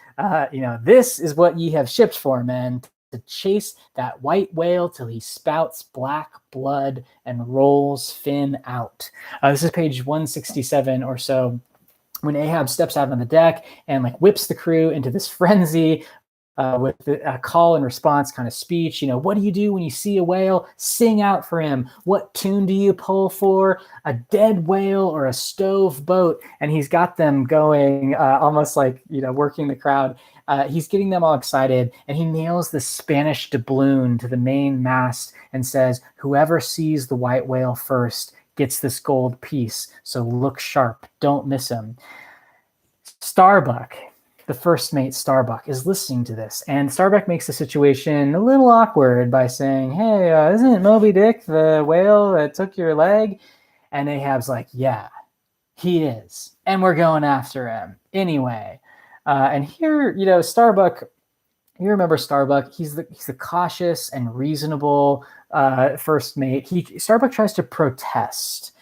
this is what ye have shipped for, men, to chase that white whale till he spouts black blood and rolls fin out. This is page 167 or so, when Ahab steps out on the deck and like whips the crew into this frenzy with a call and response kind of speech. What do you do when you see a whale? Sing out for him. What tune do you pull for? A dead whale or a stove boat? And he's got them going almost like, working the crowd. He's getting them all excited, and he nails the Spanish doubloon to the main mast and says, whoever sees the white whale first gets this gold piece. So look sharp. Don't miss him. Starbuck, the first mate Starbuck, is listening to this, and Starbuck makes the situation a little awkward by saying, hey, isn't Moby-Dick the whale that took your leg? And Ahab's like, yeah, he is, and we're going after him anyway. And here, Starbuck, you remember Starbuck, he's the cautious and reasonable first mate. Starbuck tries to protest,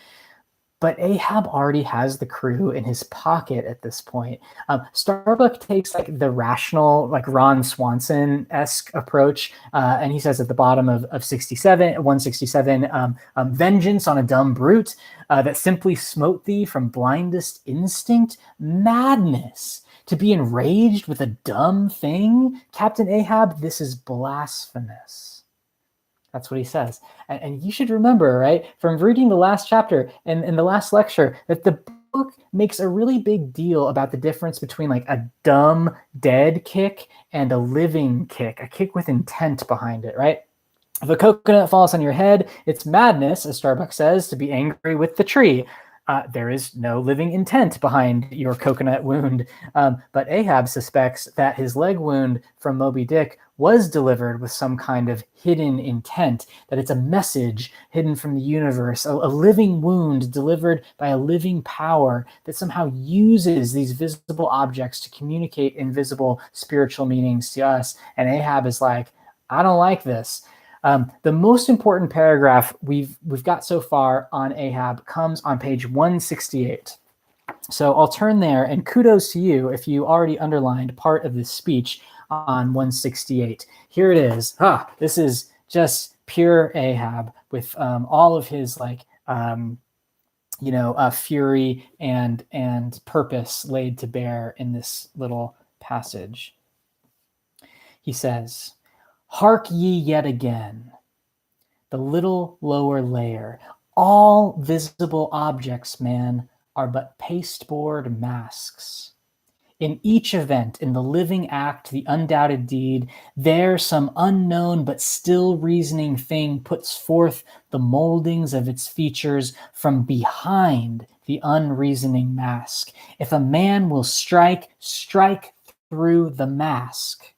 But Ahab already has the crew in his pocket at this point. Starbuck takes like the rational, like Ron Swanson-esque approach, and he says at the bottom of 167, vengeance on a dumb brute that simply smote thee from blindest instinct, madness. To be enraged with a dumb thing, Captain Ahab, this is blasphemous. That's what he says. And you should remember, right, from reading the last chapter and in the last lecture, that the book makes a really big deal about the difference between like a dumb, dead kick and a living kick, a kick with intent behind it, right? If a coconut falls on your head, it's madness, as Starbuck says, to be angry with the tree. There is no living intent behind your coconut wound. But Ahab suspects that his leg wound from Moby-Dick was delivered with some kind of hidden intent, that it's a message hidden from the universe, a living wound delivered by a living power that somehow uses these visible objects to communicate invisible spiritual meanings to us. And Ahab is like, I don't like this. The most important paragraph we've got so far on Ahab comes on page 168. So I'll turn there, and kudos to you if you already underlined part of this speech on 168. Here it is. This is just pure Ahab with all of his like fury and purpose laid to bear in this little passage. He says, "Hark ye yet again, the little lower layer. All visible objects, man, are but pasteboard masks. In each event, in the living act, the undoubted deed, there some unknown but still reasoning thing puts forth the moldings of its features from behind the unreasoning mask. If a man will strike through the mask.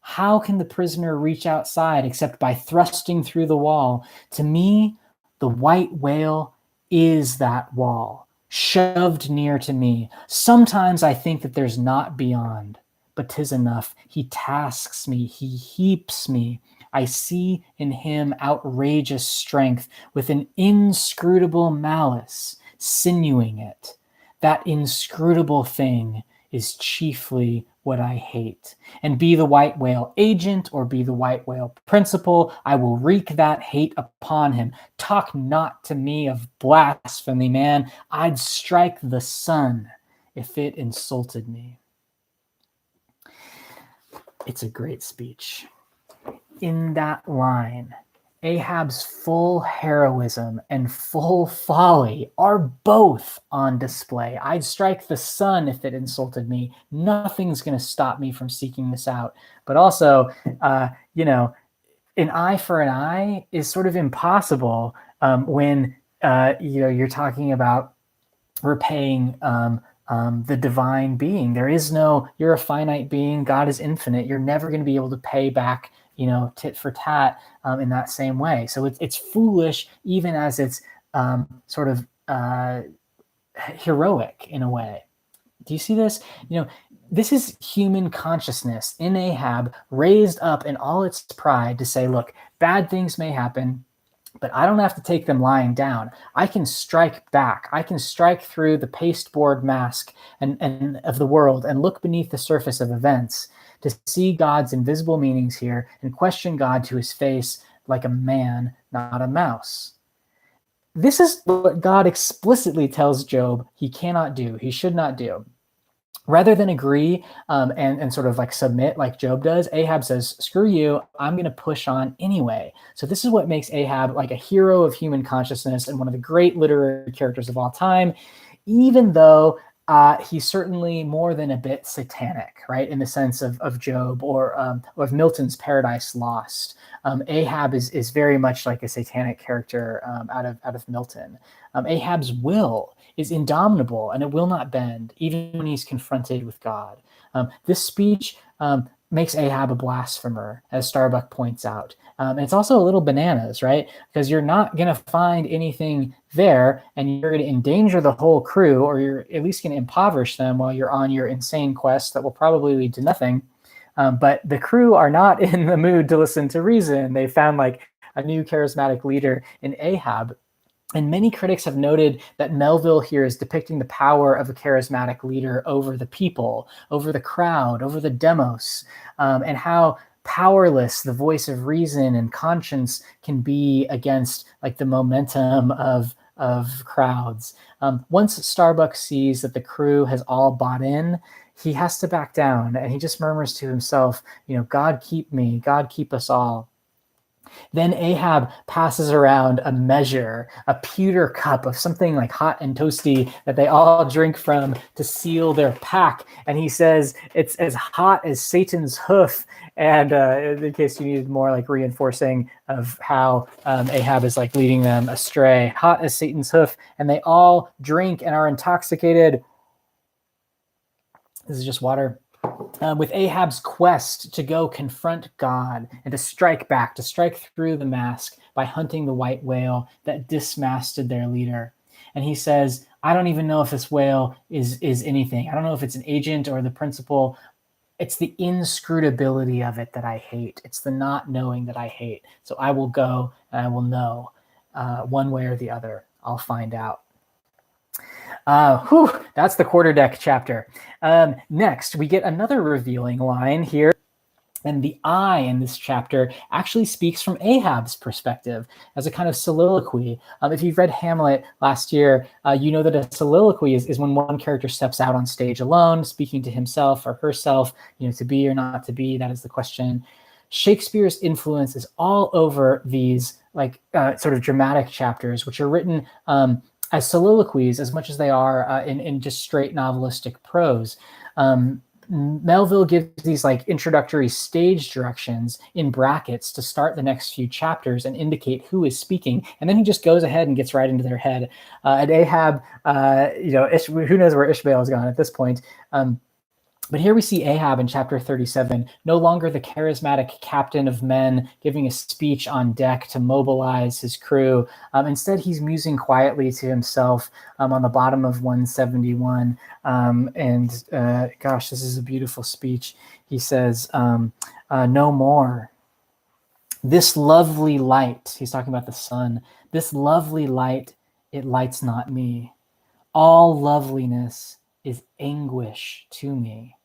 How can the prisoner reach outside except by thrusting through the wall? To me, the white whale is that wall, shoved near to me. Sometimes I think that there's not beyond, but 'tis enough. He tasks me, he heaps me. I see in him outrageous strength with an inscrutable malice, sinewing it. That inscrutable thing is chiefly what I hate. And be the white whale agent or be the white whale principal, I will wreak that hate upon him. Talk not to me of blasphemy, man. I'd strike the sun if it insulted me." It's a great speech. In that line, Ahab's full heroism and full folly are both on display. I'd strike the sun if it insulted me. Nothing's going to stop me from seeking this out. But also, an eye for an eye is sort of impossible when you're talking about repaying the divine being. There is no, you're a finite being, God is infinite. You're never going to be able to pay back tit for tat in that same way. So it's foolish, even as it's sort of heroic in a way. Do you see this? This is human consciousness in Ahab raised up in all its pride to say, look, bad things may happen, but I don't have to take them lying down. I can strike back. I can strike through the pasteboard mask and of the world and look beneath the surface of events to see God's invisible meanings here and question God to his face like a man, not a mouse. This is what God explicitly tells Job he cannot do, he should not do. Rather than agree and sort of like submit like Job does, Ahab says, screw you, I'm going to push on anyway. So this is what makes Ahab like a hero of human consciousness and one of the great literary characters of all time, even though he's certainly more than a bit satanic, right? In the sense of Job or of Milton's Paradise Lost. Ahab is very much like a satanic character out of Milton. Ahab's will is indomitable and it will not bend, even when he's confronted with God. This speech makes Ahab a blasphemer, as Starbuck points out. And it's also a little bananas, right? Because you're not going to find anything there, and you're going to endanger the whole crew, or you're at least going to impoverish them while you're on your insane quest that will probably lead to nothing. But the crew are not in the mood to listen to reason. They found like a new charismatic leader in Ahab. And many critics have noted that Melville here is depicting the power of a charismatic leader over the people, over the crowd, over the demos, and how powerless the voice of reason and conscience can be against like the momentum of crowds. Once Starbuck sees that the crew has all bought in, he has to back down, and he just murmurs to himself, God keep me, God keep us all. Then Ahab passes around a measure, a pewter cup of something like hot and toasty that they all drink from to seal their pack. And he says it's as hot as Satan's hoof. And in case you needed more like reinforcing of how Ahab is like leading them astray, hot as Satan's hoof. And they all drink and are intoxicated. This is just water. With Ahab's quest to go confront God and to strike back, to strike through the mask by hunting the white whale that dismasted their leader. And he says, I don't even know if this whale is anything. I don't know if it's an agent or the principal. It's the inscrutability of it that I hate. It's the not knowing that I hate. So I will go and I will know one way or the other. I'll find out. That's the quarterdeck chapter. Next, we get another revealing line here. And the I in this chapter actually speaks from Ahab's perspective as a kind of soliloquy. If you've read Hamlet last year, you know that a soliloquy is when one character steps out on stage alone, speaking to himself or herself, to be or not to be. That is the question. Shakespeare's influence is all over these like sort of dramatic chapters, which are written as soliloquies as much as they are in just straight novelistic prose. Melville gives these like introductory stage directions in brackets to start the next few chapters and indicate who is speaking. And then he just goes ahead and gets right into their head. And Ahab, who knows where Ishmael has gone at this point. But here we see Ahab in chapter 37, no longer the charismatic captain of men giving a speech on deck to mobilize his crew. Instead, he's musing quietly to himself on the bottom of 171. Gosh, this is a beautiful speech. He says, no more. This lovely light, he's talking about the sun, this lovely light, it lights not me. All loveliness is anguish to me.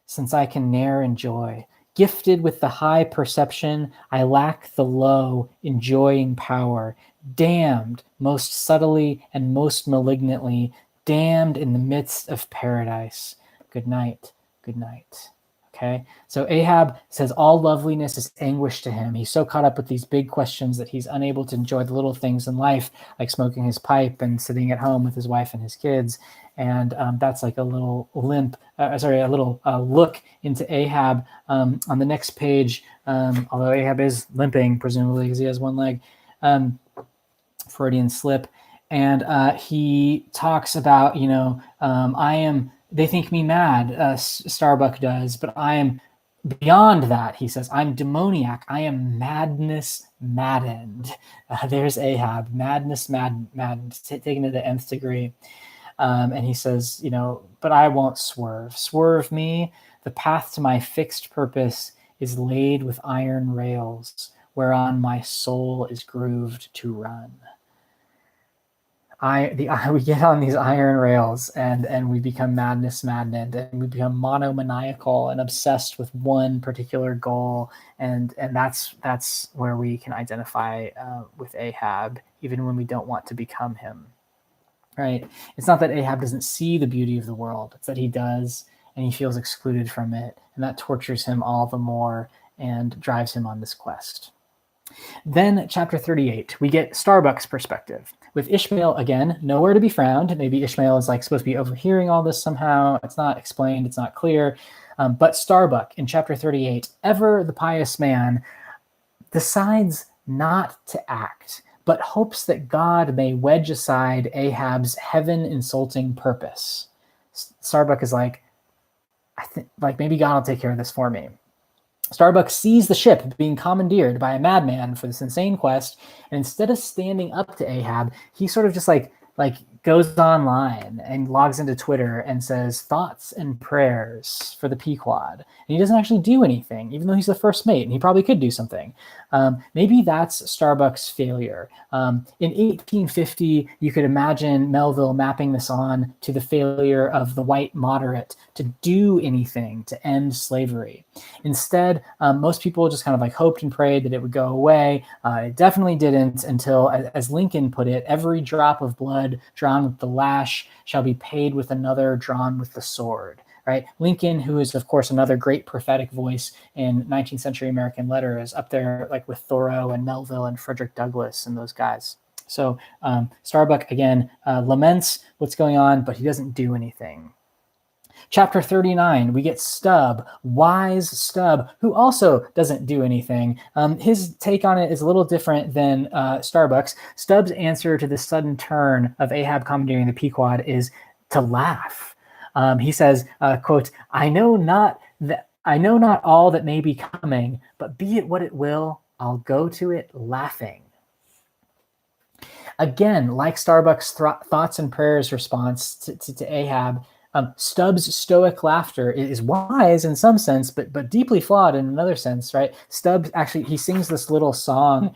Since I can ne'er enjoy, gifted with the high perception, I lack the low enjoying power, damned most subtly and most malignantly, damned in the midst of paradise. Good night, good night. Okay, so Ahab says all loveliness is anguish to him. He's so caught up with these big questions that he's unable to enjoy the little things in life, like smoking his pipe and sitting at home with his wife and his kids. And that's like a little look into Ahab on the next page, although Ahab is limping, presumably because he has one leg, Freudian slip. And he talks about, they think me mad, Starbuck does, but I am beyond that. He says, I'm demoniac. I am madness maddened. There's Ahab, madness maddened, taken to the nth degree. And he says, but I won't swerve. Swerve me. The path to my fixed purpose is laid with iron rails, whereon my soul is grooved to run. We get on these iron rails and we become madness maddened, and we become monomaniacal and obsessed with one particular goal. And that's where we can identify with Ahab, even when we don't want to become him. Right? It's not that Ahab doesn't see the beauty of the world. It's that he does, and he feels excluded from it. And that tortures him all the more and drives him on this quest. Then chapter 38, we get Starbuck's perspective. With Ishmael, again, nowhere to be found. Maybe Ishmael is like supposed to be overhearing all this somehow. It's not explained. It's not clear. But Starbuck in chapter 38, ever the pious man, decides not to act, but hopes that God may wedge aside Ahab's heaven-insulting purpose. Starbuck is like, I think, like maybe God will take care of this for me. Starbuck sees the ship being commandeered by a madman for this insane quest, and instead of standing up to Ahab, he sort of just like goes online and logs into Twitter and says thoughts and prayers for the Pequod. And he doesn't actually do anything, even though he's the first mate, and he probably could do something. Maybe that's Starbuck's failure. In 1850, you could imagine Melville mapping this on to the failure of the white moderate to do anything to end slavery. Instead, most people just kind of like hoped and prayed that it would go away. It definitely didn't until, as Lincoln put it, every drop of blood drawn with the lash shall be paid with another drawn with the sword. Right? Lincoln, who is, of course, another great prophetic voice in 19th century American letters, up there like with Thoreau and Melville and Frederick Douglass and those guys. So Starbuck, again, laments what's going on, but he doesn't do anything. Chapter 39, we get Stubb, wise Stubb, who also doesn't do anything. His take on it is a little different than Starbuck's. Stubb's answer to the sudden turn of Ahab commandeering the Pequod is to laugh. He says, quote, I know not all that may be coming, but be it what it will, I'll go to it laughing. Again, like Starbuck's thoughts and prayers response to Ahab, Stubb's stoic laughter is wise in some sense, but deeply flawed in another sense, right? Stubbs actually, he sings this little song,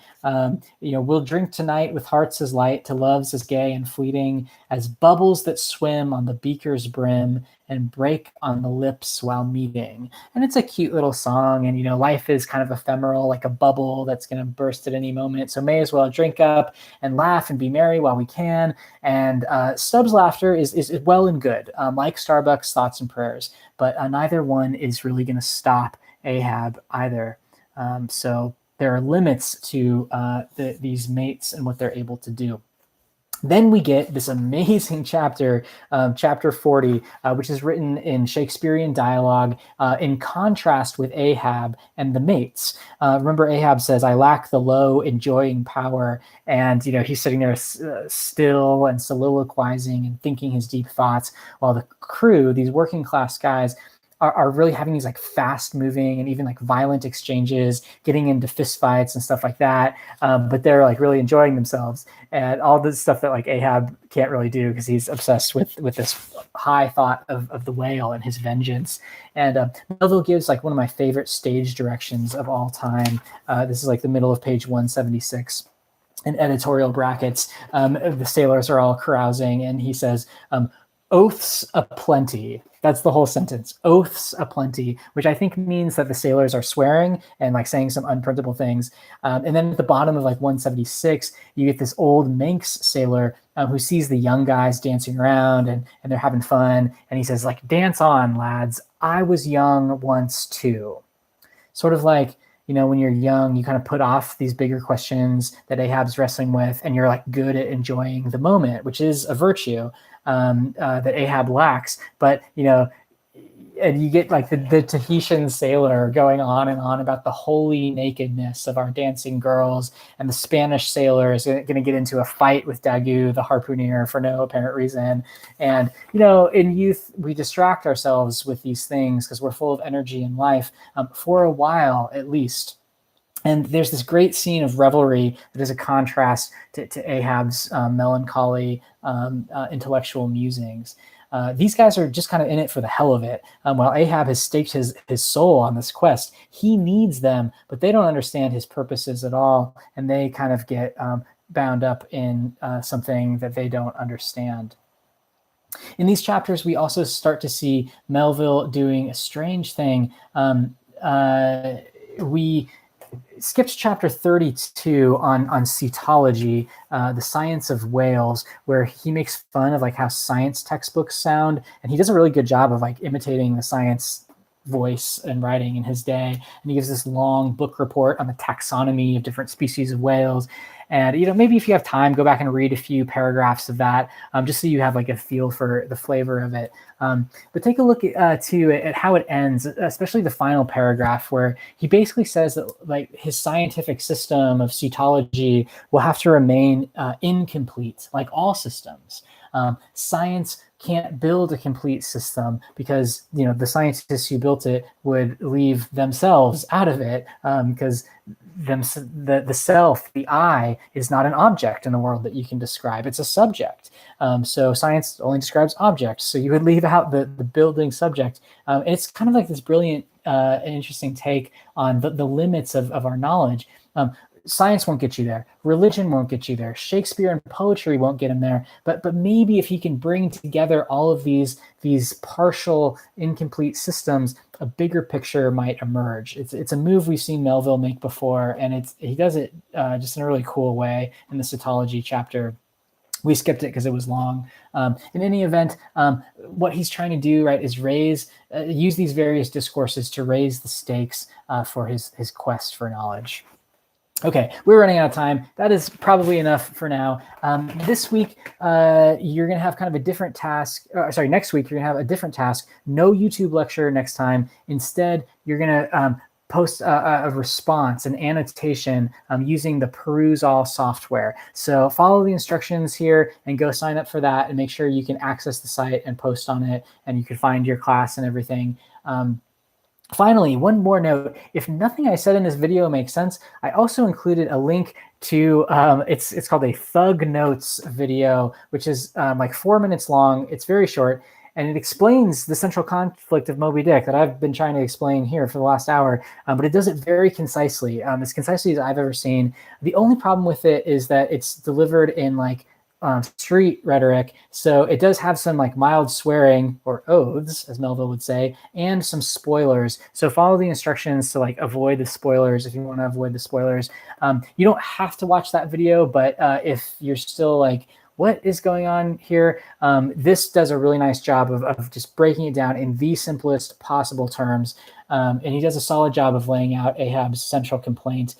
we'll drink tonight with hearts as light to loves as gay and fleeting as bubbles that swim on the beaker's brim and break on the lips while meeting. And it's a cute little song, and life is kind of ephemeral, like a bubble that's going to burst at any moment, so may as well drink up and laugh and be merry while we can. And Stubbs' laughter is well and good, like Starbuck's thoughts and prayers, but neither one is really going to stop Ahab either. So there are limits to these mates and what they're able to do. Then we get this amazing chapter, chapter 40, which is written in Shakespearean dialogue in contrast with Ahab and the mates. Remember, Ahab says, I lack the low enjoying power. And, he's sitting there still and soliloquizing and thinking his deep thoughts, while the crew, these working class guys, are really having these like fast moving and even like violent exchanges, getting into fistfights and stuff like that. But they're like really enjoying themselves, and all this stuff that like Ahab can't really do because he's obsessed with this high thought of the whale and his vengeance. And Melville gives like one of my favorite stage directions of all time. This is like the middle of page 176. In editorial brackets, the sailors are all carousing, and he says, oaths aplenty. That's the whole sentence. Oaths aplenty, which I think means that the sailors are swearing and like saying some unprintable things. And then at the bottom of like 176, you get this old Manx sailor who sees the young guys dancing around and they're having fun. And he says like, dance on, lads. I was young once too. Sort of like, when you're young, you kind of put off these bigger questions that Ahab's wrestling with, and you're like good at enjoying the moment, which is a virtue that Ahab lacks. But, and you get like the Tahitian sailor going on and on about the holy nakedness of our dancing girls, and the Spanish sailor is going to get into a fight with Dagu, the harpooner, for no apparent reason. And, in youth, we distract ourselves with these things because we're full of energy and life for a while at least. And there's this great scene of revelry that is a contrast to Ahab's melancholy intellectual musings. These guys are just kind of in it for the hell of it. While Ahab has staked his soul on this quest, he needs them, but they don't understand his purposes at all, and they kind of get bound up in something that they don't understand. In these chapters, we also start to see Melville doing a strange thing. We skipped chapter 32 on cetology, the science of whales, where he makes fun of like how science textbooks sound, and he does a really good job of like imitating the science voice and writing in his day. And he gives this long book report on the taxonomy of different species of whales. And, maybe if you have time, go back and read a few paragraphs of that, just so you have like a feel for the flavor of it. But take a look at how it ends, especially the final paragraph, where he basically says that like his scientific system of cetology will have to remain incomplete, like all systems. Science can't build a complete system because the scientists who built it would leave themselves out of it, because the self, the I, is not an object in the world that you can describe. It's a subject. So science only describes objects. So you would leave out the building subject. And it's kind of like this brilliant and interesting take on the limits of our knowledge. Science won't get you there. Religion won't get you there. Shakespeare and poetry won't get him there. But maybe if he can bring together all of these partial, incomplete systems, a bigger picture might emerge. It's a move we've seen Melville make before, and he does it just in a really cool way in the cetology chapter. We skipped it because it was long. In any event, what he's trying to do, right, is use these various discourses to raise the stakes for his quest for knowledge. Okay, we're running out of time. That is probably enough for now. This week, you're going to have kind of a different task. Next week, you're going to have a different task. No YouTube lecture next time. Instead, you're going to post a response, an annotation using the Peruse All software. So follow the instructions here and go sign up for that and make sure you can access the site and post on it, and you can find your class and everything. Finally, one more note. If nothing I said in this video makes sense, I also included a link to, it's called a Thug Notes video, which is like 4 minutes long. It's very short, and it explains the central conflict of Moby-Dick that I've been trying to explain here for the last hour, but it does it very concisely, as concisely as I've ever seen. The only problem with it is that it's delivered in like street rhetoric, so it does have some like mild swearing, or oaths as Melville would say, and some spoilers. So follow the instructions to like avoid the spoilers if you want to avoid the spoilers. You don't have to watch that video, but if you're still like, what is going on here, this does a really nice job of just breaking it down in the simplest possible terms. And he does a solid job of laying out Ahab's central complaint.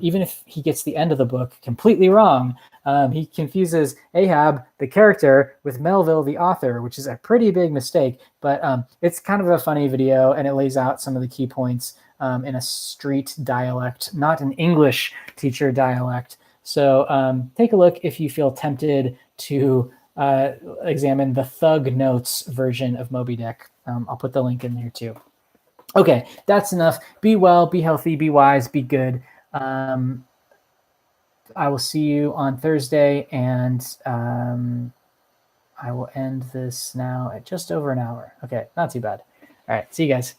Even if he gets the end of the book completely wrong, he confuses Ahab, the character, with Melville, the author, which is a pretty big mistake. But it's kind of a funny video, and it lays out some of the key points in a street dialect, not an English teacher dialect. So take a look if you feel tempted to examine the Thug Notes version of Moby-Dick. I'll put the link in there too. Okay, that's enough. Be well, be healthy, be wise, be good. I will see you on Thursday, and I will end this now at just over an hour. Okay, not too bad. All right, see you guys.